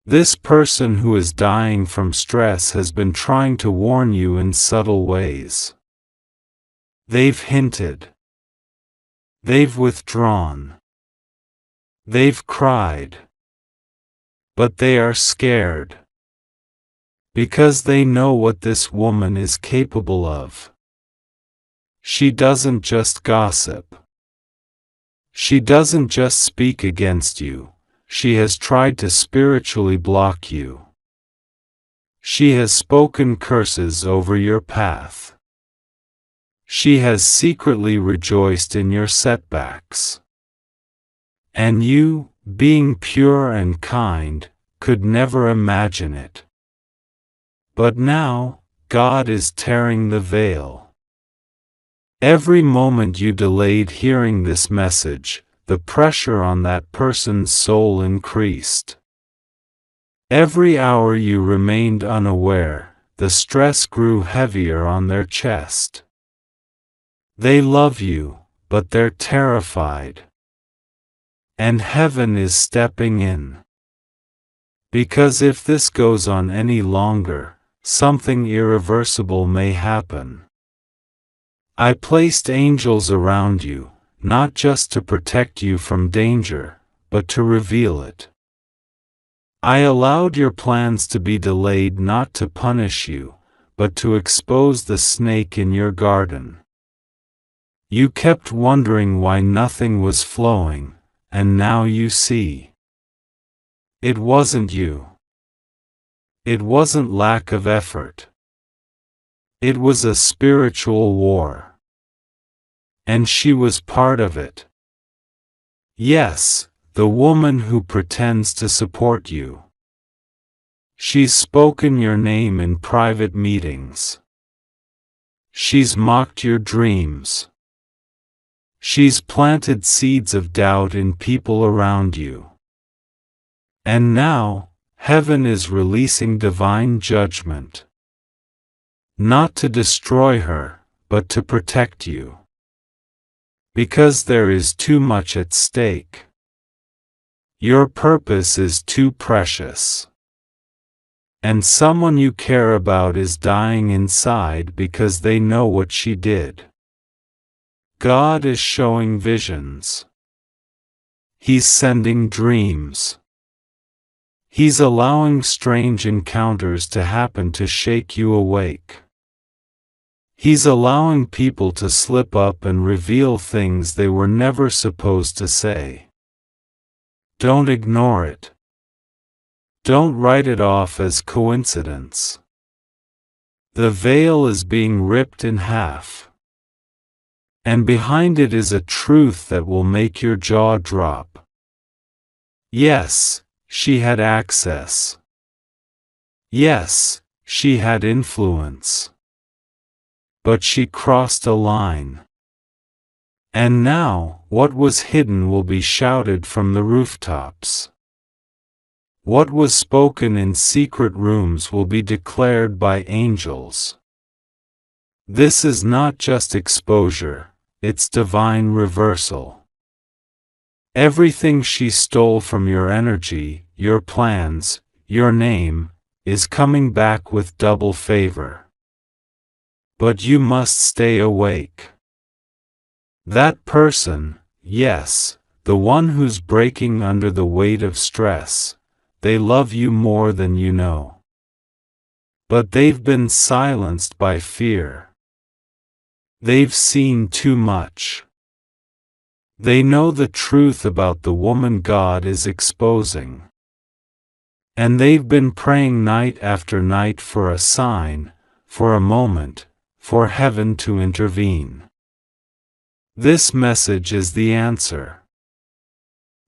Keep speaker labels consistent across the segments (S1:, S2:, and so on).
S1: This person who is dying from stress has been trying to warn you in subtle ways. They've hinted. They've withdrawn. They've cried. But they are scared. Because they know what this woman is capable of. She doesn't just gossip. She doesn't just speak against you. She has tried to spiritually block you. She has spoken curses over your path. She has secretly rejoiced in your setbacks. And you, being pure and kind, could never imagine it. But now, God is tearing the veil. Every moment you delayed hearing this message, the pressure on that person's soul increased. Every hour you remained unaware, the stress grew heavier on their chest. They love you, but they're terrified. And heaven is stepping in. Because if this goes on any longer, something irreversible may happen. I placed angels around you, not just to protect you from danger, but to reveal it. I allowed your plans to be delayed not to punish you, but to expose the snake in your garden. You kept wondering why nothing was flowing, and now you see. It wasn't you. It wasn't lack of effort. It was a spiritual war. And she was part of it. Yes, the woman who pretends to support you. She's spoken your name in private meetings. She's mocked your dreams. She's planted seeds of doubt in people around you. And now, heaven is releasing divine judgment. Not to destroy her, but to protect you. Because there is too much at stake. Your purpose is too precious. And someone you care about is dying inside because they know what she did. God is showing visions. He's sending dreams. He's allowing strange encounters to happen to shake you awake. He's allowing people to slip up and reveal things they were never supposed to say. Don't ignore it. Don't write it off as coincidence. The veil is being ripped in half. And behind it is a truth that will make your jaw drop. Yes, she had access. Yes, she had influence. But she crossed a line. And now, what was hidden will be shouted from the rooftops. What was spoken in secret rooms will be declared by angels. This is not just exposure, it's divine reversal. Everything she stole from your energy, your plans, your name, is coming back with double favor. But you must stay awake. That person, yes, the one who's breaking under the weight of stress, they love you more than you know. But they've been silenced by fear. They've seen too much. They know the truth about the woman God is exposing. And they've been praying night after night for a sign, for a moment, for heaven to intervene. This message is the answer.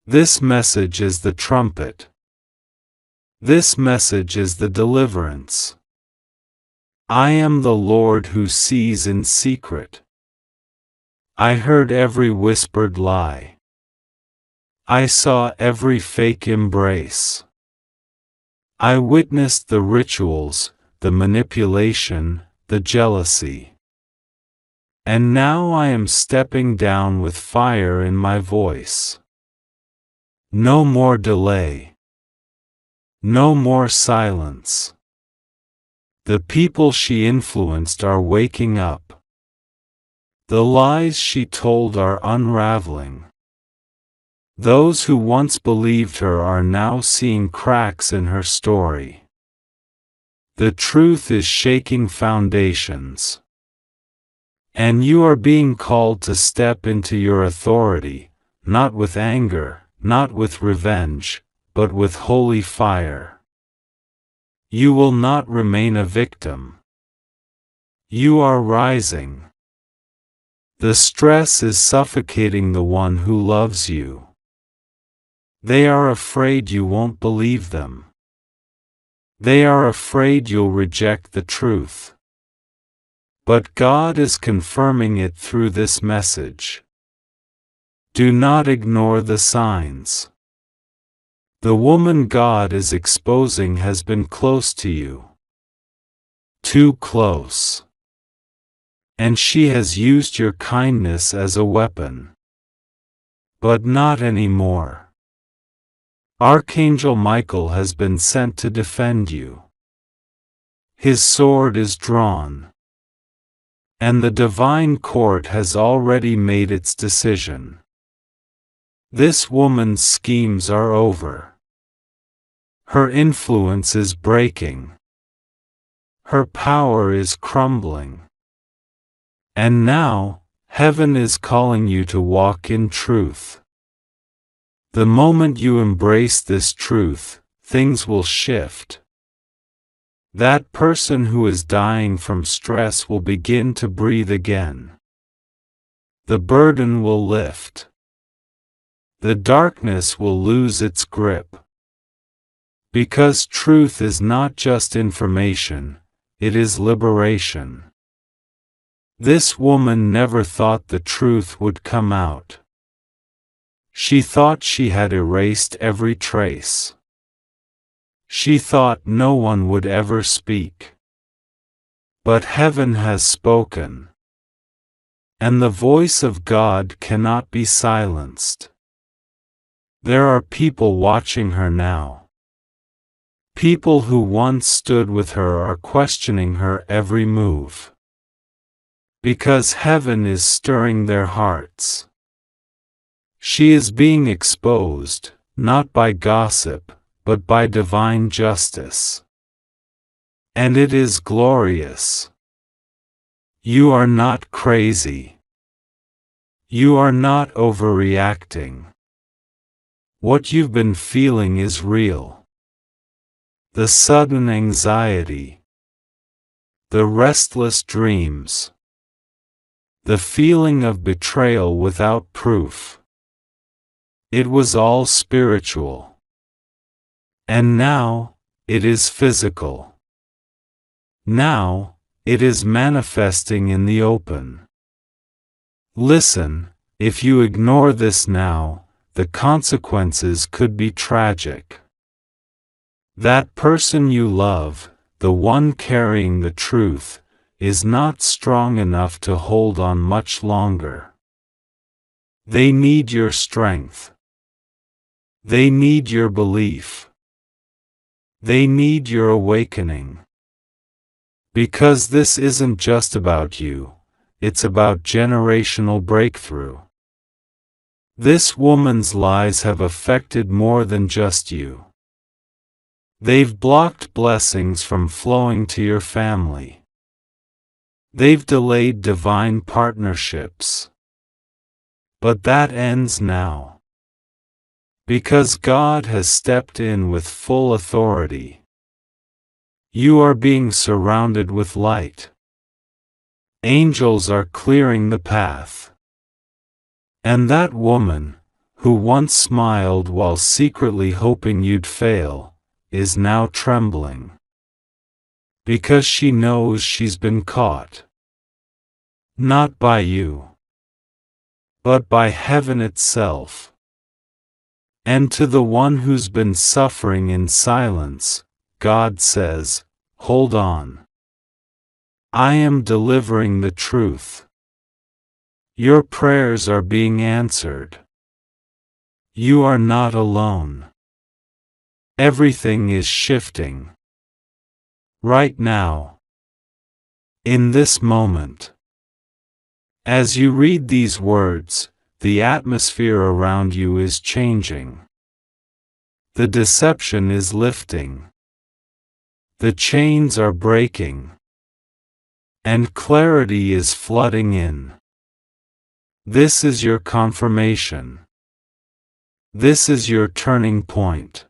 S1: This message is the trumpet. This message is the deliverance. I am the Lord who sees in secret. I heard every whispered lie. I saw every fake embrace. I witnessed the rituals, the manipulation, the jealousy. And now I am stepping down with fire in my voice. No more delay. No more silence. The people she influenced are waking up. The lies she told are unraveling. Those who once believed her are now seeing cracks in her story. The truth is shaking foundations. And you are being called to step into your authority, not with anger, not with revenge, but with holy fire. You will not remain a victim. You are rising. The stress is suffocating the one who loves you. They are afraid you won't believe them. They are afraid you'll reject the truth. But God is confirming it through this message. Do not ignore the signs. The woman God is exposing has been close to you. Too close. And she has used your kindness as a weapon. But not anymore. Archangel Michael has been sent to defend you. His sword is drawn. And the divine court has already made its decision. This woman's schemes are over. Her influence is breaking. Her power is crumbling. And now, heaven is calling you to walk in truth. The moment you embrace this truth, things will shift. That person who is dying from stress will begin to breathe again. The burden will lift. The darkness will lose its grip. Because truth is not just information, it is liberation. This woman never thought the truth would come out. She thought she had erased every trace. She thought no one would ever speak. But heaven has spoken. And the voice of God cannot be silenced. There are people watching her now. People who once stood with her are questioning her every move. Because heaven is stirring their hearts. She is being exposed, not by gossip, but by divine justice. And it is glorious. You are not crazy. You are not overreacting. What you've been feeling is real. The sudden anxiety. The restless dreams. The feeling of betrayal without proof. It was all spiritual. And now, it is physical. Now, it is manifesting in the open. Listen, if you ignore this now, the consequences could be tragic. That person you love, the one carrying the truth, is not strong enough to hold on much longer. They need your strength. They need your belief. They need your awakening. Because this isn't just about you, it's about generational breakthrough. This woman's lies have affected more than just you. They've blocked blessings from flowing to your family. They've delayed divine partnerships. But that ends now. Because God has stepped in with full authority. You are being surrounded with light. Angels are clearing the path. And that woman, who once smiled while secretly hoping you'd fail, is now trembling. Because she knows she's been caught. Not by you, but by heaven itself. And to the one who's been suffering in silence, God says, hold on. I am delivering the truth. Your prayers are being answered. You are not alone. Everything is shifting. Right now. In this moment. As you read these words, the atmosphere around you is changing. The deception is lifting. The chains are breaking. And clarity is flooding in. This is your confirmation. This is your turning point.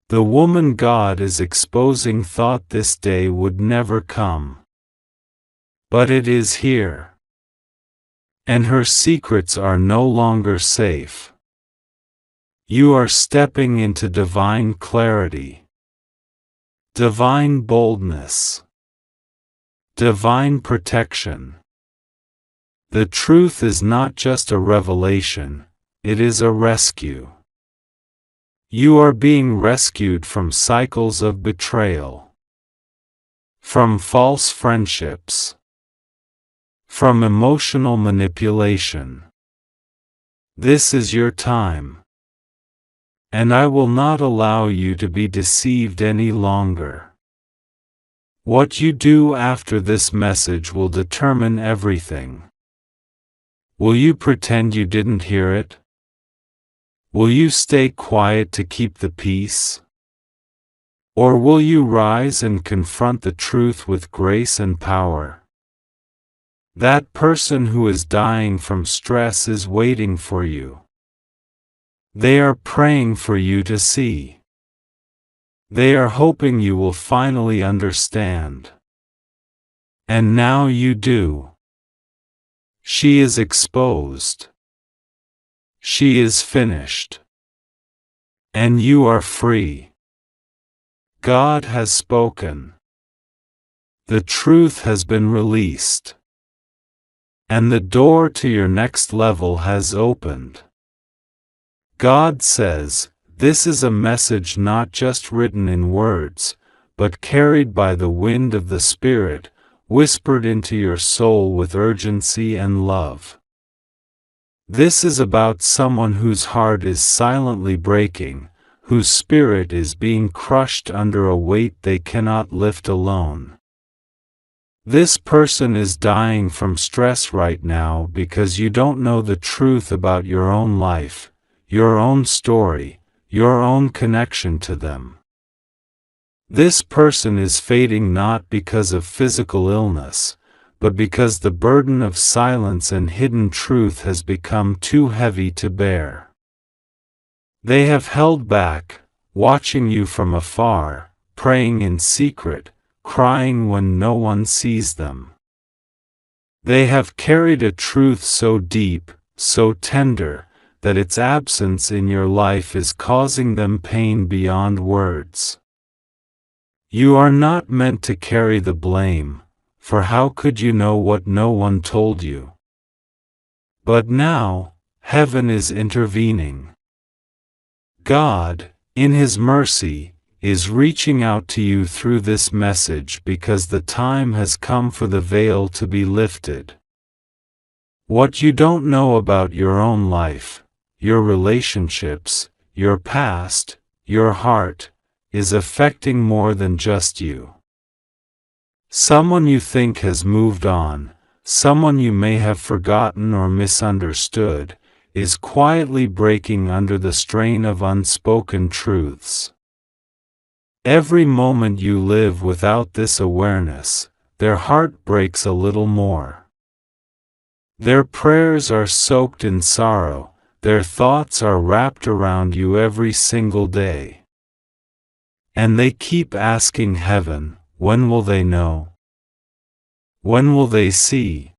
S1: The woman God is exposing thought this day would never come. But it is here. And her secrets are no longer safe. You are stepping into divine clarity. Divine boldness. Divine protection. The truth is not just a revelation, it is a rescue. You are being rescued from cycles of betrayal. From false friendships. From emotional manipulation. This is your time. And I will not allow you to be deceived any longer. What you do after this message will determine everything. Will you pretend you didn't hear it? Will you stay quiet to keep the peace? Or will you rise and confront the truth with grace and power? That person who is dying from stress is waiting for you. They are praying for you to see. They are hoping you will finally understand. And now you do. She is exposed. She is finished. And you are free. God has spoken. The truth has been released. And the door to your next level has opened. God says, this is a message not just written in words, but carried by the wind of the Spirit, whispered into your soul with urgency and love. This is about someone whose heart is silently breaking, whose spirit is being crushed under a weight they cannot lift alone. This person is dying from stress right now because you don't know the truth about your own life, your own story, your own connection to them. This person is fading not because of physical illness, but because the burden of silence and hidden truth has become too heavy to bear. They have held back, watching you from afar, praying in secret, crying when no one sees them. They have carried a truth so deep, so tender, that its absence in your life is causing them pain beyond words. You are not meant to carry the blame, for how could you know what no one told you? But now, heaven is intervening. God, in His mercy, is reaching out to you through this message because the time has come for the veil to be lifted. What you don't know about your own life, your relationships, your past, your heart, is affecting more than just you. Someone you think has moved on, someone you may have forgotten or misunderstood, is quietly breaking under the strain of unspoken truths. Every moment you live without this awareness, their heart breaks a little more. Their prayers are soaked in sorrow, their thoughts are wrapped around you every single day. And they keep asking heaven, when will they know? When will they see?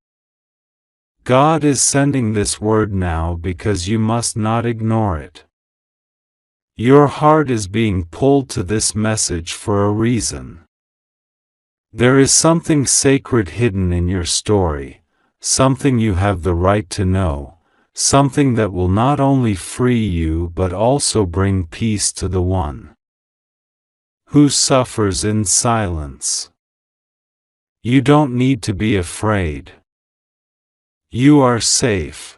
S1: God is sending this word now because you must not ignore it. Your heart is being pulled to this message for a reason. There is something sacred hidden in your story, something you have the right to know, something that will not only free you but also bring peace to the one who suffers in silence. You don't need to be afraid. You are safe.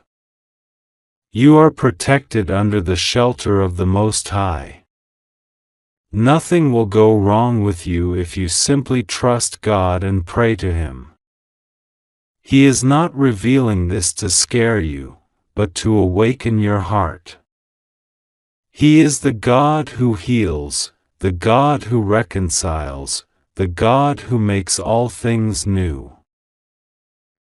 S1: You are protected under the shelter of the Most High. Nothing will go wrong with you if you simply trust God and pray to Him. He is not revealing this to scare you, but to awaken your heart. He is the God who heals, the God who reconciles, the God who makes all things new.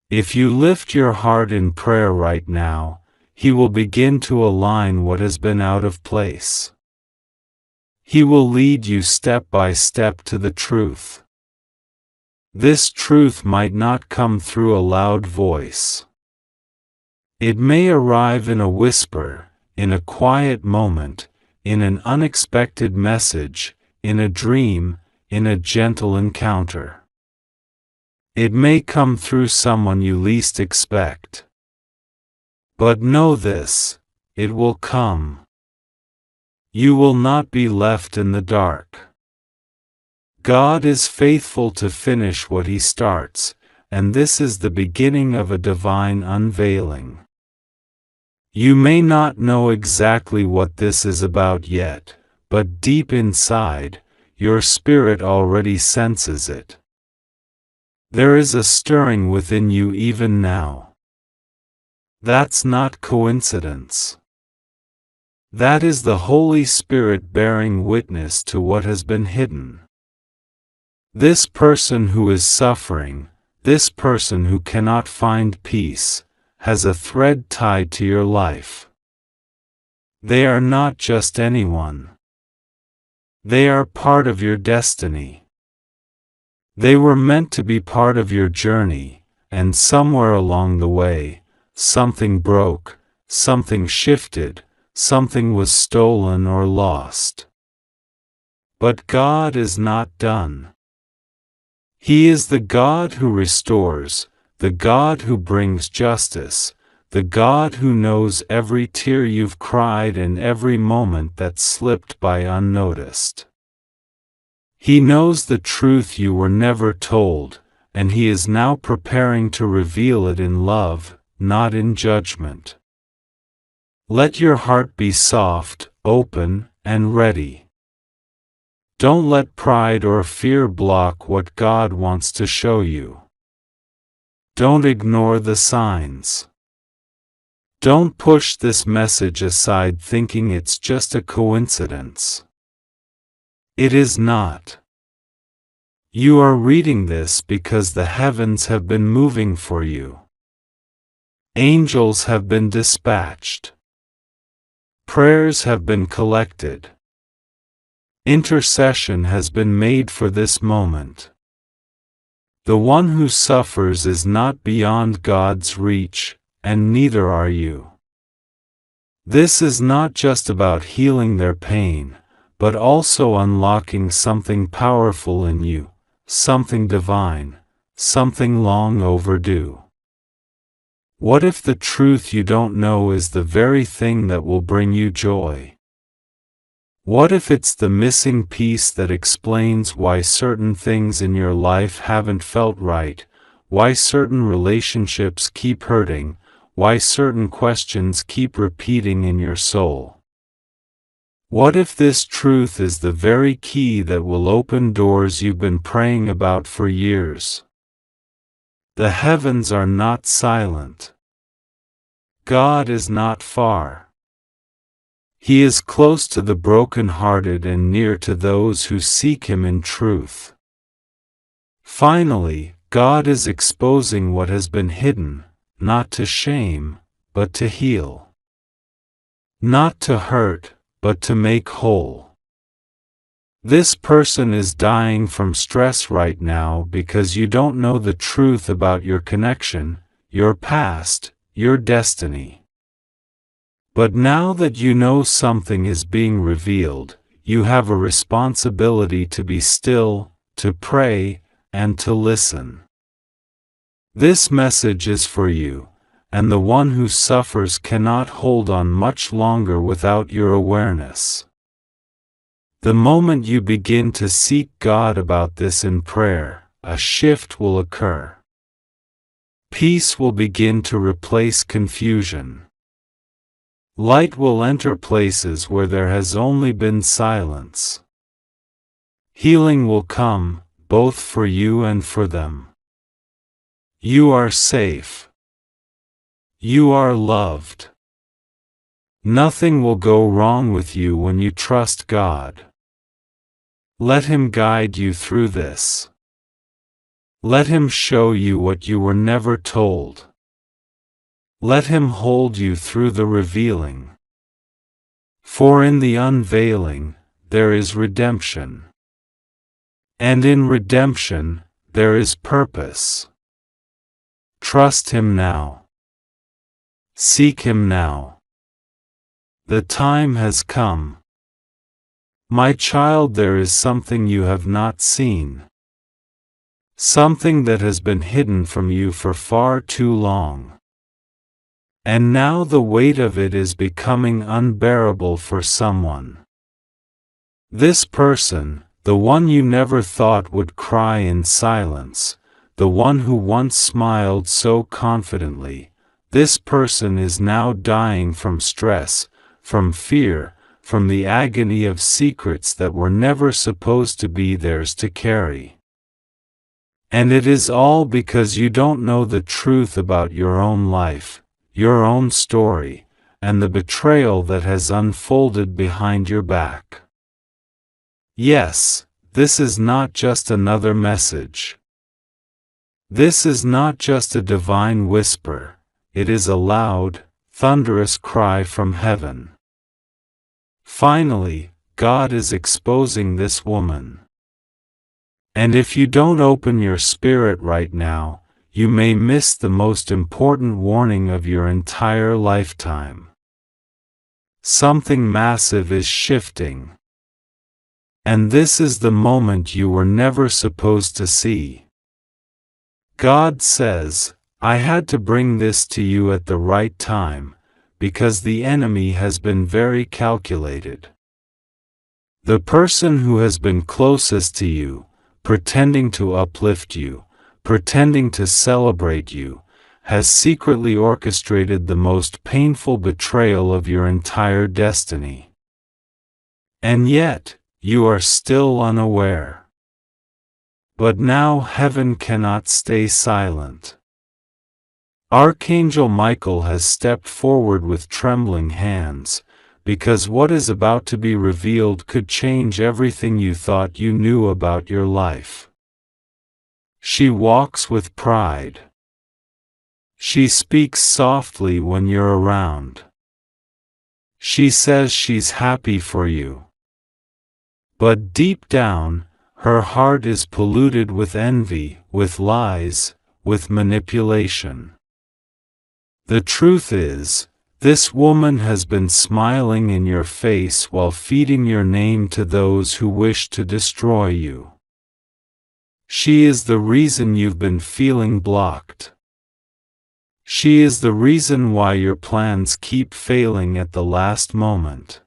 S1: If you lift your heart in prayer right now, He will begin to align what has been out of place. He will lead you step by step to the truth. This truth might not come through a loud voice. It may arrive in a whisper, in a quiet moment, in an unexpected message, in a dream, in a gentle encounter. It may come through someone you least expect. But know this, it will come. You will not be left in the dark. God is faithful to finish what He starts, and this is the beginning of a divine unveiling. You may not know exactly what this is about yet, but deep inside, your spirit already senses it. There is a stirring within you even now. That's not coincidence. That is the Holy Spirit bearing witness to what has been hidden. This person who is suffering, this person who cannot find peace, has a thread tied to your life. They are not just anyone. They are part of your destiny. They were meant to be part of your journey, and somewhere along the way, something broke, something shifted, something was stolen or lost. But God is not done. He is the God who restores, the God who brings justice, the God who knows every tear you've cried and every moment that slipped by unnoticed. He knows the truth you were never told, and He is now preparing to reveal it in love, not in judgment. Let your heart be soft, open, and ready. Don't let pride or fear block what God wants to show you. Don't ignore the signs. Don't push this message aside thinking it's just a coincidence. It is not. You are reading this because the heavens have been moving for you. Angels have been dispatched. Prayers have been collected. Intercession has been made for this moment. The one who suffers is not beyond God's reach, and neither are you. This is not just about healing their pain, but also unlocking something powerful in you, something divine, something long overdue. What if the truth you don't know is the very thing that will bring you joy? What if it's the missing piece that explains why certain things in your life haven't felt right, why certain relationships keep hurting, why certain questions keep repeating in your soul? What if this truth is the very key that will open doors you've been praying about for years? The heavens are not silent. God is not far. He is close to the broken-hearted and near to those who seek Him in truth. Finally, God is exposing what has been hidden, not to shame, but to heal. Not to hurt, but to make whole. This person is dying from stress right now because you don't know the truth about your connection, your past, your destiny. But now that you know something is being revealed, you have a responsibility to be still, to pray, and to listen. This message is for you, and the one who suffers cannot hold on much longer without your awareness. The moment you begin to seek God about this in prayer, a shift will occur. Peace will begin to replace confusion. Light will enter places where there has only been silence. Healing will come, both for you and for them. You are safe. You are loved. Nothing will go wrong with you when you trust God. Let Him guide you through this. Let Him show you what you were never told. Let Him hold you through the revealing. For in the unveiling, there is redemption. And in redemption, there is purpose. Trust Him now. Seek Him now. The time has come. My child, there is something you have not seen. Something that has been hidden from you for far too long. And now the weight of it is becoming unbearable for someone. This person, the one you never thought would cry in silence, the one who once smiled so confidently, this person is now dying from stress, from fear, from the agony of secrets that were never supposed to be theirs to carry. And it is all because you don't know the truth about your own life, your own story, and the betrayal that has unfolded behind your back. Yes, this is not just another message. This is not just a divine whisper, it is a loud, thunderous cry from heaven. Finally, God is exposing this woman. And if you don't open your spirit right now, you may miss the most important warning of your entire lifetime. Something massive is shifting. And this is the moment you were never supposed to see. God says, I had to bring this to you at the right time, because the enemy has been very calculated. The person who has been closest to you, pretending to uplift you, pretending to celebrate you, has secretly orchestrated the most painful betrayal of your entire destiny. And yet, you are still unaware. But now heaven cannot stay silent. Archangel Michael has stepped forward with trembling hands, because what is about to be revealed could change everything you thought you knew about your life. She walks with pride. She speaks softly when you're around. She says she's happy for you. But deep down, her heart is polluted with envy, with lies, with manipulation. The truth is, this woman has been smiling in your face while feeding your name to those who wish to destroy you. She is the reason you've been feeling blocked. She is the reason why your plans keep failing at the last moment.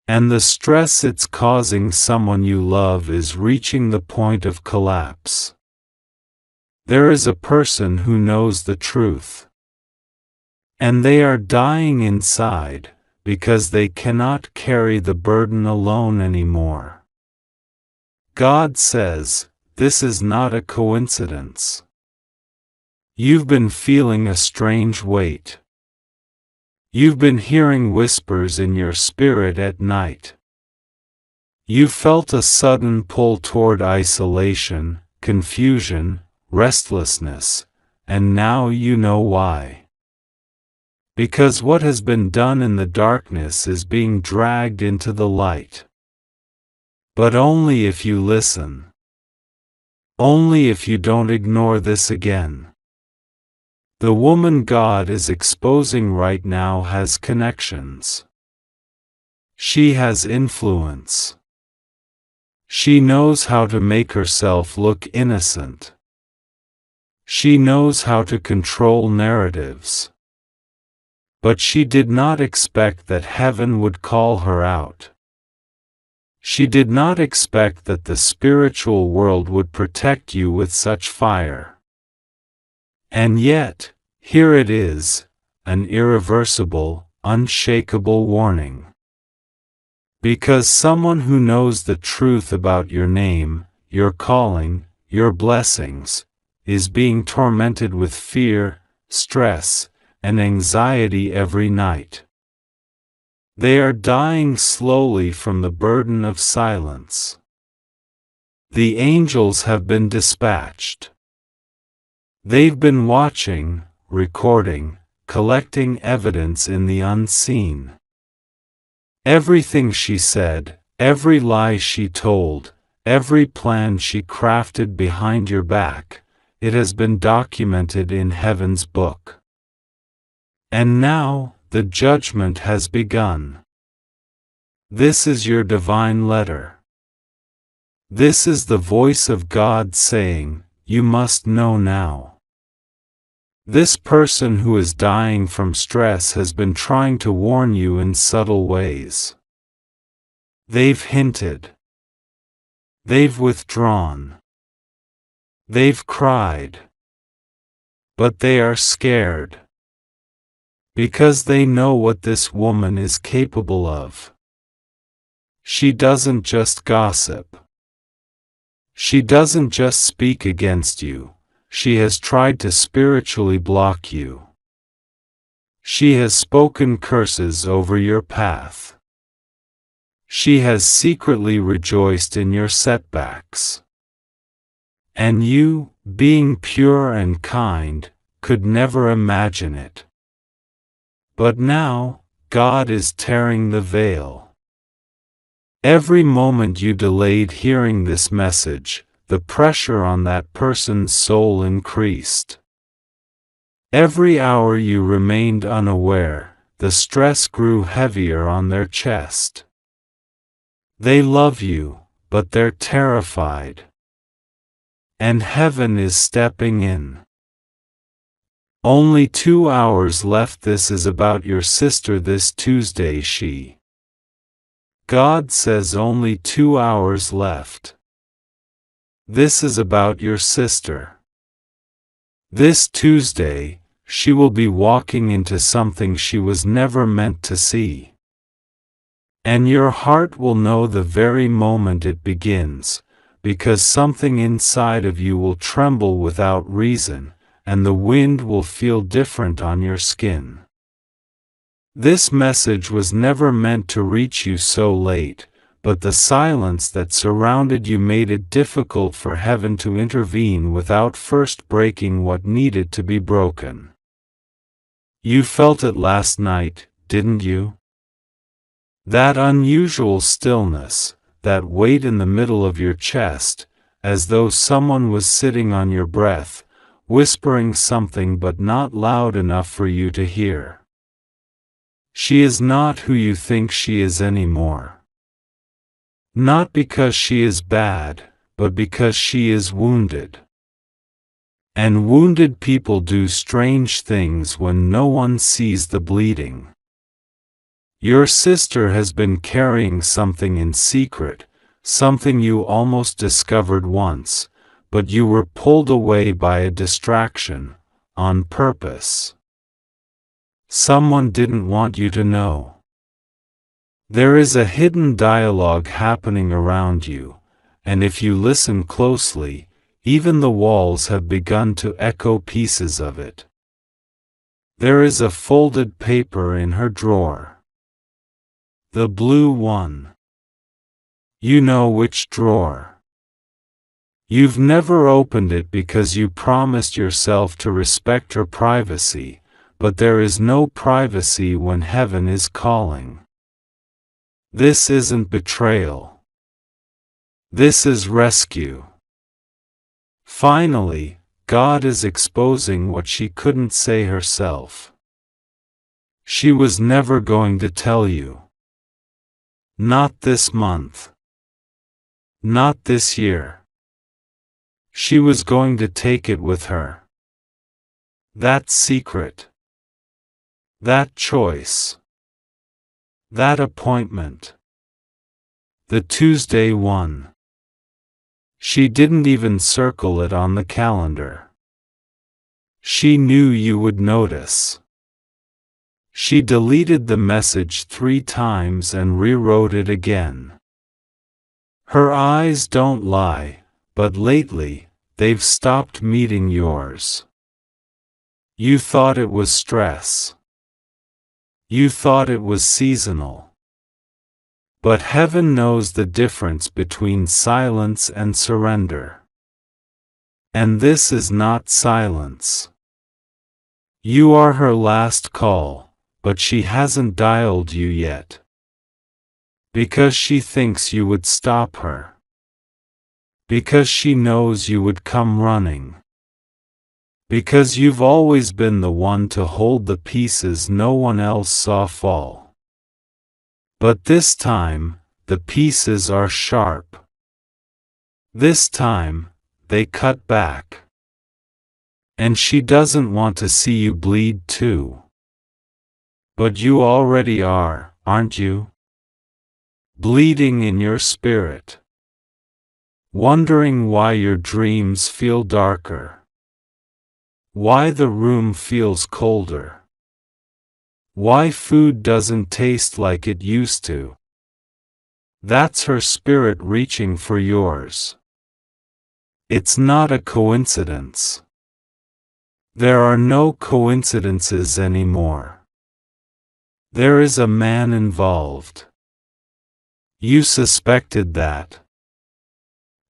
S1: And the stress it's causing someone you love is reaching the point of collapse. There is a person who knows the truth. And they are dying inside, because they cannot carry the burden alone anymore. God says, this is not a coincidence. You've been feeling a strange weight. You've been hearing whispers in your spirit at night. You felt a sudden pull toward isolation, confusion, restlessness, and now you know why. Because what has been done in the darkness is being dragged into the light. But only if you listen. Only if you don't ignore this again. The woman God is exposing right now has connections. She has influence. She knows how to make herself look innocent. She knows how to control narratives. But she did not expect that heaven would call her out. She did not expect that the spiritual world would protect you with such fire. And yet, here it is, an irreversible, unshakable warning. Because someone who knows the truth about your name, your calling, your blessings, is being tormented with fear, stress, and anxiety every night. They are dying slowly from the burden of silence. The angels have been dispatched. They've been watching, recording, collecting evidence in the unseen. Everything she said, every lie she told, every plan she crafted behind your back, it has been documented in heaven's book. And now, the judgment has begun. This is your divine letter. This is the voice of God saying, you must know now. This person who is dying from stress has been trying to warn you in subtle ways. They've hinted. They've withdrawn. They've cried. But they are scared. Because they know what this woman is capable of. She doesn't just gossip. She doesn't just speak against you. She has tried to spiritually block you. She has spoken curses over your path. She has secretly rejoiced in your setbacks. And you, being pure and kind, could never imagine it. But now, God is tearing the veil. Every moment you delayed hearing this message, the pressure on that person's soul increased. Every hour you remained unaware, the stress grew heavier on their chest. They love you, but they're terrified. And heaven is stepping in. Only 2 hours left. This is about your sister this Tuesday. God says only 2 hours left. This is about your sister. This Tuesday, she will be walking into something she was never meant to see. And your heart will know the very moment it begins, because something inside of you will tremble without reason, and the wind will feel different on your skin. This message was never meant to reach you so late, but the silence that surrounded you made it difficult for heaven to intervene without first breaking what needed to be broken. You felt it last night, didn't you? That unusual stillness, that weight in the middle of your chest, as though someone was sitting on your breath, whispering something but not loud enough for you to hear. She is not who you think she is anymore. Not because she is bad, but because she is wounded. And wounded people do strange things when no one sees the bleeding. Your sister has been carrying something in secret, something you almost discovered once, but you were pulled away by a distraction, on purpose. Someone didn't want you to know. There is a hidden dialogue happening around you, and if you listen closely, even the walls have begun to echo pieces of it. There is a folded paper in her drawer. The blue one. You know which drawer. You've never opened it because you promised yourself to respect her privacy, but there is no privacy when heaven is calling. This isn't betrayal. This is rescue. Finally, God is exposing what she couldn't say herself. She was never going to tell you. Not this month. Not this year. She was going to take it with her. That secret. That choice. That appointment. The Tuesday one. She didn't even circle it on the calendar. She knew you would notice. She deleted the message 3 times and rewrote it again. Her eyes don't lie, but lately, they've stopped meeting yours. You thought it was stress. You thought it was seasonal. But heaven knows the difference between silence and surrender. And this is not silence. You are her last call, but she hasn't dialed you yet. Because she thinks you would stop her. Because she knows you would come running. Because you've always been the one to hold the pieces no one else saw fall. But this time, the pieces are sharp. This time, they cut back. And she doesn't want to see you bleed too. But you already are, aren't you? Bleeding in your spirit. Wondering why your dreams feel darker. Why the room feels colder. Why food doesn't taste like it used to. That's her spirit reaching for yours. It's not a coincidence. There are no coincidences anymore. There is a man involved. You suspected that.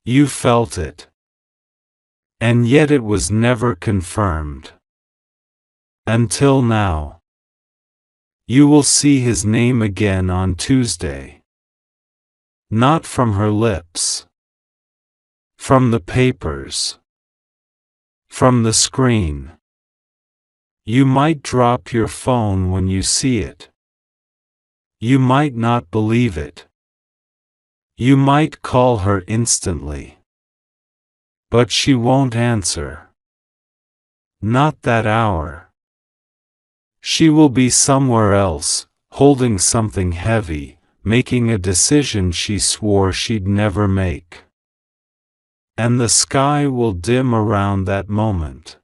S1: You felt it. And yet it was never confirmed. Until now. You will see his name again on Tuesday. Not from her lips. From the papers. From the screen. You might drop your phone when you see it. You might not believe it. You might call her instantly. But she won't answer. Not that hour. She will be somewhere else, holding something heavy, making a decision she swore she'd never make. And the sky will dim around that moment.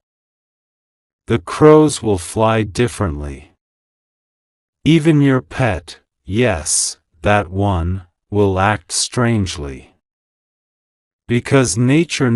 S1: The crows will fly differently. Even your pet, yes, that one, will act strangely. Because nature